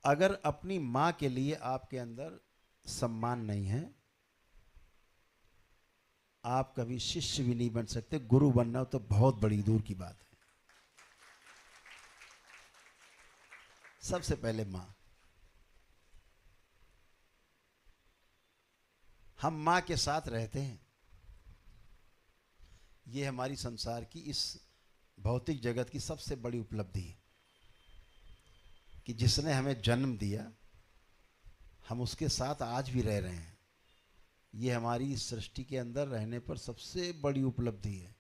अगर अपनी माँ के लिए आपके अंदर सम्मान नहीं है, आप कभी शिष्य भी नहीं बन सकते। गुरु बनना तो बहुत बड़ी दूर की बात है। सबसे पहले माँ। हम माँ के साथ रहते हैं। ये हमारी संसार की, इस भौतिक जगत की सबसे बड़ी उपलब्धि है कि जिसने हमें जन्म दिया, हम उसके साथ आज भी रह रहे हैं। ये हमारी इस सृष्टि के अंदर रहने पर सबसे बड़ी उपलब्धि है।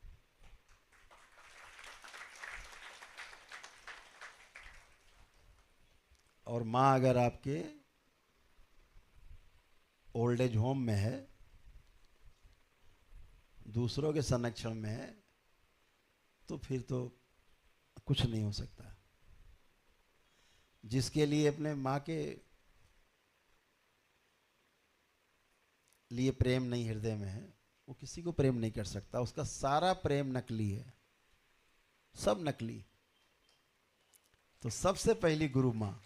और माँ अगर आपके ओल्ड एज होम में है, दूसरों के संरक्षण में है, तो फिर तो कुछ नहीं हो सकता। जिसके लिए अपने माँ के लिए प्रेम नहीं हृदय में है, वो किसी को प्रेम नहीं कर सकता। उसका सारा प्रेम नकली है, सब नकली। तो सबसे पहली गुरु माँ।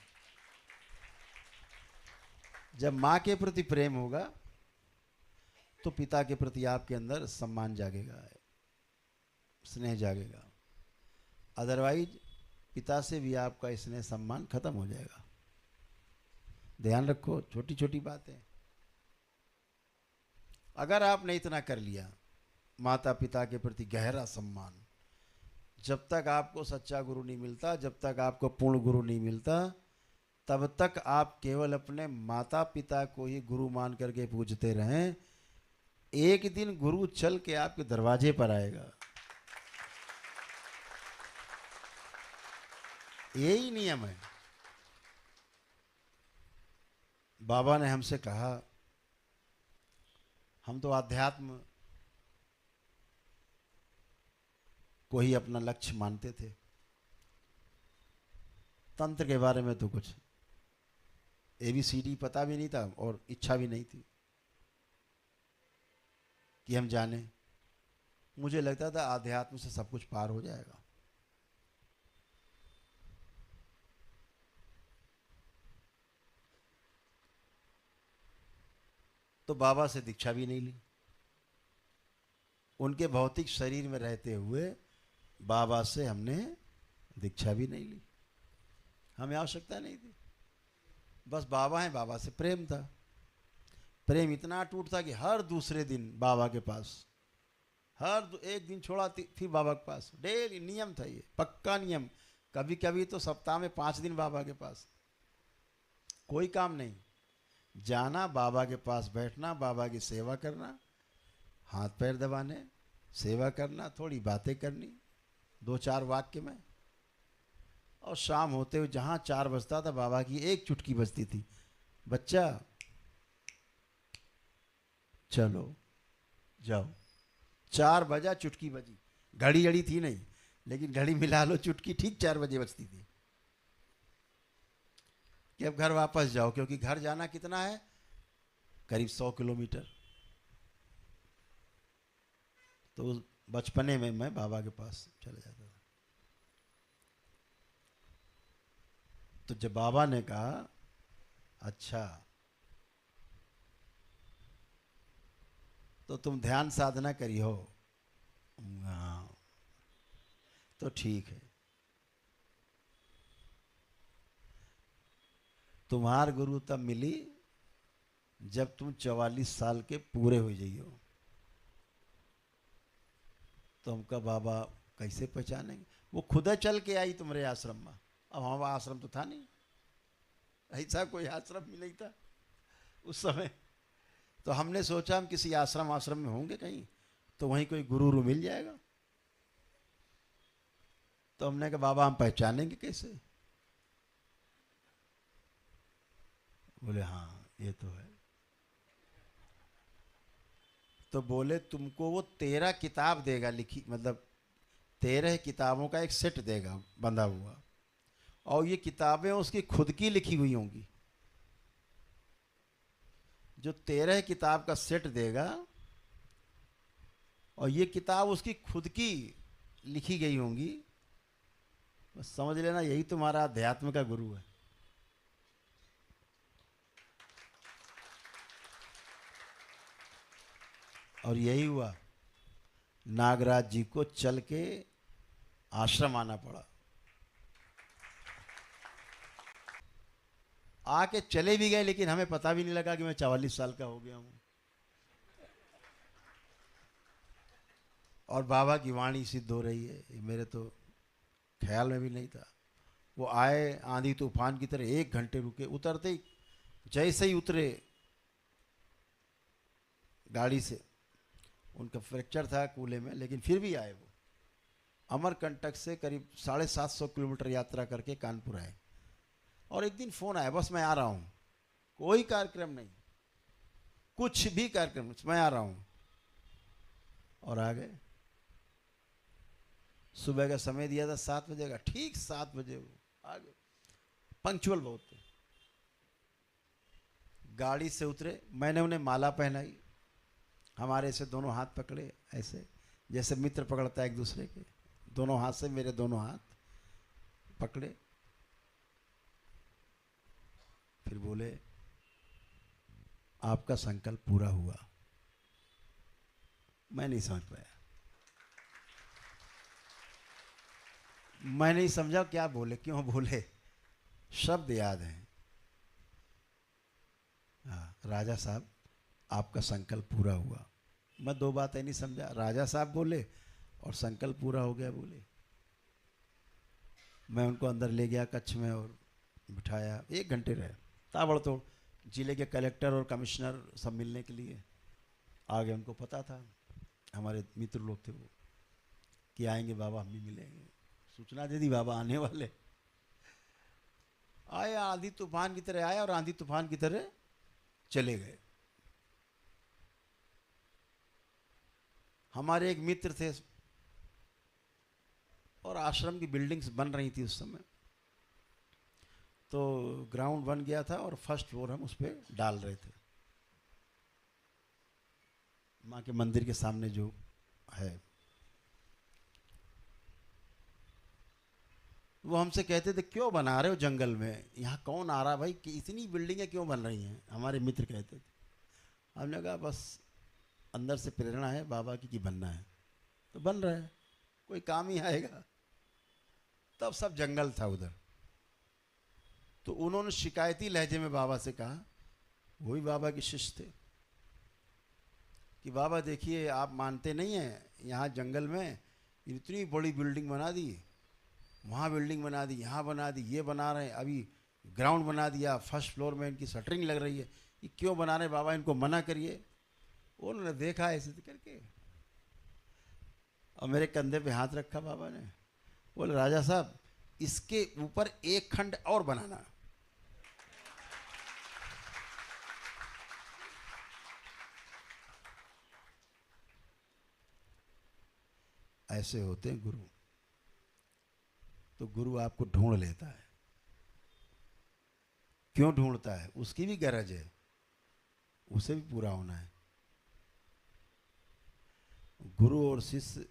जब माँ के प्रति प्रेम होगा तो पिता के प्रति आपके अंदर सम्मान जागेगा, स्नेह जागेगा। अदरवाइज पिता से भी आपका स्नेह सम्मान खत्म हो जाएगा। ध्यान रखो, छोटी छोटी बातें। अगर आपने इतना कर लिया, माता पिता के प्रति गहरा सम्मान, जब तक आपको सच्चा गुरु नहीं मिलता, जब तक आपको पूर्ण गुरु नहीं मिलता, तब तक आप केवल अपने माता पिता को ही गुरु मान करके पूजते रहें। एक दिन गुरु चल के आपके दरवाजे पर आएगा। यही नियम है। बाबा ने हमसे कहा, हम तो अध्यात्म को ही अपना लक्ष्य मानते थे, तंत्र के बारे में तो कुछ ABCD पता भी नहीं था और इच्छा भी नहीं थी कि हम जाने। मुझे लगता था आध्यात्म से सब कुछ पार हो जाएगा। तो बाबा से दीक्षा भी नहीं ली। उनके भौतिक शरीर में रहते हुए बाबा से हमने दीक्षा भी नहीं ली। हमें आवश्यकता नहीं थी। बस बाबा हैं, बाबा से प्रेम था। प्रेम इतना टूट था कि हर दूसरे दिन बाबा के पास, एक दिन छोड़ा फिर बाबा के पास। डेली नियम था, ये पक्का नियम। कभी कभी तो सप्ताह में 5 दिन बाबा के पास। कोई काम नहीं, जाना, बाबा के पास बैठना, बाबा की सेवा करना, हाथ पैर दबाने, सेवा करना, थोड़ी बातें करनी 2-4 वाक्य में। और शाम होते हुए जहाँ 4 बजता था, बाबा की एक चुटकी बजती थी, बच्चा चलो जाओ। 4 बजा, चुटकी बजी। घड़ी घड़ी थी नहीं, लेकिन घड़ी मिला लो, चुटकी ठीक 4 बजे बजती थी कि अब घर वापस जाओ। क्योंकि घर जाना कितना है, करीब 100 किलोमीटर। तो बचपने में मैं बाबा के पास चला जाता था। तो जब बाबा ने कहा, अच्छा तो तुम ध्यान साधना करी हो? हाँ, तो ठीक है। तुम्हार गुरु तब मिली जब तुम 44 साल के पूरे हो जाइयो। तो हमका बाबा कैसे पहचानेंगे? वो खुद चल के आई तुम्हारे आश्रम में। अब हमारा आश्रम तो था नहीं, ऐसा कोई आश्रम भी नहीं था उस समय। तो हमने सोचा हम किसी आश्रम में होंगे कहीं, तो वहीं कोई गुरु मिल जाएगा। तो हमने कहा बाबा हम पहचानेंगे कैसे? बोले हाँ ये तो है। तो बोले तुमको वो 13 किताब देगा लिखी, मतलब 13 किताबों का एक सेट देगा बंधा हुआ, और ये किताबें उसकी खुद की लिखी हुई होंगी। जो 13 किताब का सेट देगा, और ये किताब उसकी खुद की लिखी गई होंगी। बस समझ लेना यही तुम्हारा अध्यात्म का गुरु है। और यही हुआ, नागराज जी को चल के आश्रम आना पड़ा। आके चले भी गए, लेकिन हमें पता भी नहीं लगा कि मैं 44 साल का हो गया हूं। और बाबा की वाणी सिद्ध हो रही है, ये मेरे तो ख्याल में भी नहीं था। वो आए आंधी तूफान की तरह, 1 घंटे रुके, उतरते ही जैसे ही उतरे गाड़ी से, उनका फ्रैक्चर था कूल्हे में, लेकिन फिर भी आए। वो अमरकंटक से करीब 750 किलोमीटर यात्रा करके कानपुर आए। और एक दिन फोन आया, बस मैं आ रहा हूं, कोई कार्यक्रम नहीं, कुछ भी कार्यक्रम नहीं, मैं आ रहा हूं। और आ गए। सुबह का समय दिया था 7 बजे का, ठीक 7 बजे वो आ गए, पंक्चुअल बहुत थे। गाड़ी से उतरे, मैंने उन्हें माला पहनाई, हमारे से दोनों हाथ पकड़े, ऐसे जैसे मित्र पकड़ता है एक दूसरे के, दोनों हाथ से मेरे दोनों हाथ पकड़े। फिर बोले, आपका संकल्प पूरा हुआ। मैं नहीं समझ पाया, मैं नहीं समझा क्या बोले, क्यों बोले, शब्द याद हैं। राजा साहब, आपका संकल्प पूरा हुआ। मैं 2 बातें नहीं समझा, राजा साहब बोले और संकल्प पूरा हो गया बोले। मैं उनको अंदर ले गया कक्ष में और बिठाया, 1 घंटे रहे, ताबड़तोड़। जिले के कलेक्टर और कमिश्नर सब मिलने के लिए आ गए। उनको पता था, हमारे मित्र लोग थे वो, कि आएंगे बाबा, हम भी मिलेंगे। सूचना दे दी बाबा आने वाले। आए, आंधी तूफान की तरह आए और आंधी तूफान की तरह चले गए। हमारे एक मित्र थे, और आश्रम की बिल्डिंग्स बन रही थी उस समय, तो ग्राउंड बन गया था और फर्स्ट फ्लोर हम उस पर डाल रहे थे, माँ के मंदिर के सामने जो है। वो हमसे कहते थे, क्यों बना रहे हो जंगल में, यहाँ कौन आ रहा भाई, कि इतनी बिल्डिंगें क्यों बन रही हैं, हमारे मित्र कहते थे। हमने कहा बस अंदर से प्रेरणा है बाबा की बनना है, तो बन रहा है, कोई काम ही आएगा। तब सब जंगल था उधर। तो उन्होंने शिकायती लहजे में बाबा से कहा, वही बाबा के शिष्य थे, कि बाबा देखिए आप मानते नहीं हैं, यहाँ जंगल में इतनी बड़ी बिल्डिंग बना दी, वहाँ बिल्डिंग बना दी, यहाँ बना दी, ये बना रहे हैं, अभी ग्राउंड बना दिया, फर्स्ट फ्लोर में इनकी शटरिंग लग रही है, ये क्यों बना रहे बाबा, इनको मना करिए। उन्होंने देखा ऐसे करके और मेरे कंधे पे हाथ रखा बाबा ने, बोले राजा साहब इसके ऊपर 1 खंड और बनाना। ऐसे होते हैं गुरु। तो गुरु आपको ढूंढ लेता है। क्यों ढूंढता है, उसकी भी गरज है, उसे भी पूरा होना है। गुरु और शिष्य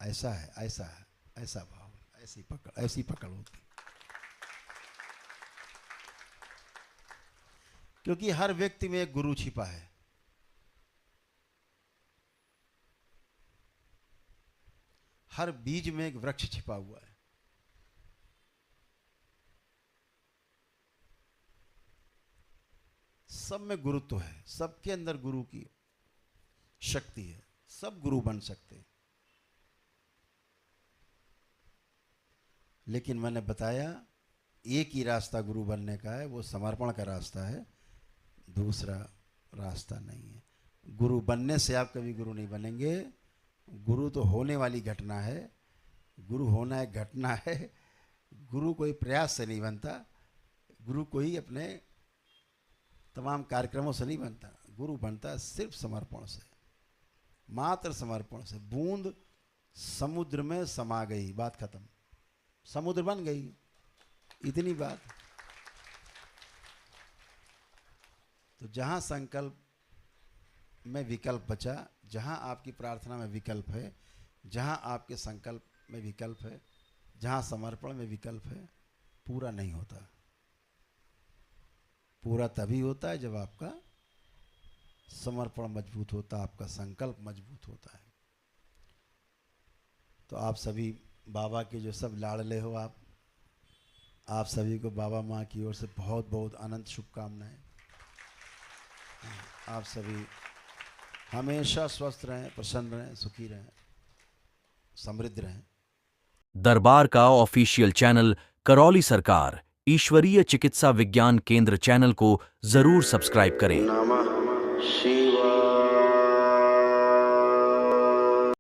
ऐसा है, ऐसा है, ऐसा भाव, ऐसी पकड़ होती। क्योंकि हर व्यक्ति में एक गुरु छिपा है। हर बीज में एक वृक्ष छिपा हुआ है। सब में गुरुत्व है, सबके अंदर गुरु की शक्ति है, सब गुरु बन सकते हैं। लेकिन मैंने बताया एक ही रास्ता गुरु बनने का है, वो समर्पण का रास्ता है, दूसरा रास्ता नहीं है। गुरु बनने से आप कभी गुरु नहीं बनेंगे। गुरु तो होने वाली घटना है, गुरु होना एक घटना है। गुरु कोई प्रयास से नहीं बनता, गुरु कोई अपने तमाम कार्यक्रमों से नहीं बनता। गुरु बनता सिर्फ समर्पण से, मात्र समर्पण से। बूंद समुद्र में समा गई, बात खत्म, समुद्र बन गई, इतनी बात। तो जहां संकल्प में विकल्प बचा, जहां आपकी प्रार्थना में विकल्प है, जहां आपके संकल्प में विकल्प है, जहां समर्पण में विकल्प है, पूरा नहीं होता। पूरा तभी होता है जब आपका समर्पण मजबूत होता है, आपका संकल्प मजबूत होता है। तो आप सभी बाबा के जो सब लाडले हो, आप सभी को बाबा माँ की ओर से बहुत बहुत अनंत शुभकामनाएं। आप सभी हमेशा स्वस्थ रहें, प्रसन्न रहें, सुखी रहें, समृद्ध रहें। दरबार का ऑफिशियल चैनल करौली सरकार ईश्वरीय चिकित्सा विज्ञान केंद्र चैनल को जरूर सब्सक्राइब करें। नमः शिवाय।